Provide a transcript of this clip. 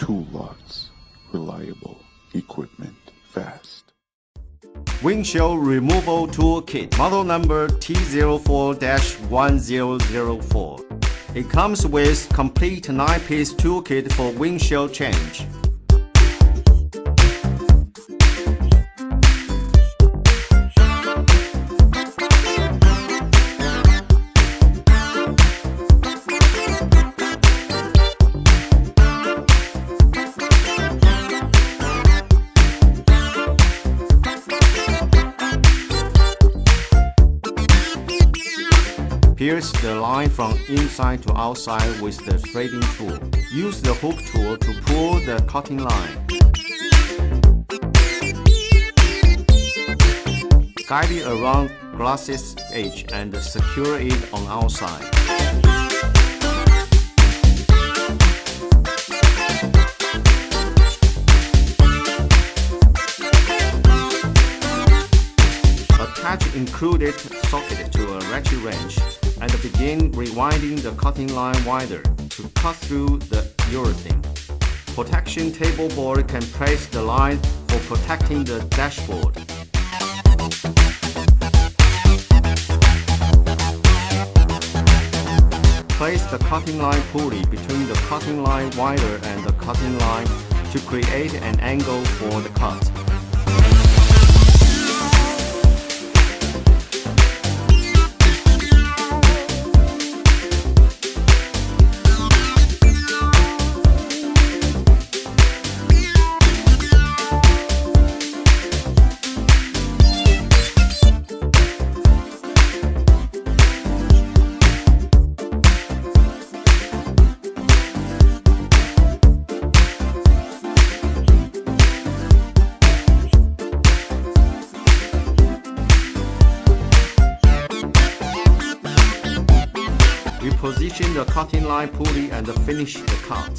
tool lots, reliable equipment, fast. Windshield Removal Tool Kit, model number T04-1004. It comes with complete 9-piece toolkit for windshield change. Pierce the line from inside to outside with the threading tool. Use the hook tool to pull the cutting line. Guide it around glass's edge and secure it on outside. Attach included socket to a ratchet wrench and begin rewinding the cutting line wider to cut through the urethane. Protection table board can place the line for protecting the dashboard. Place the cutting line pulley between the cutting line wider and the cutting line to create an angle for the cut. We position the cutting line pulley and finish the cut.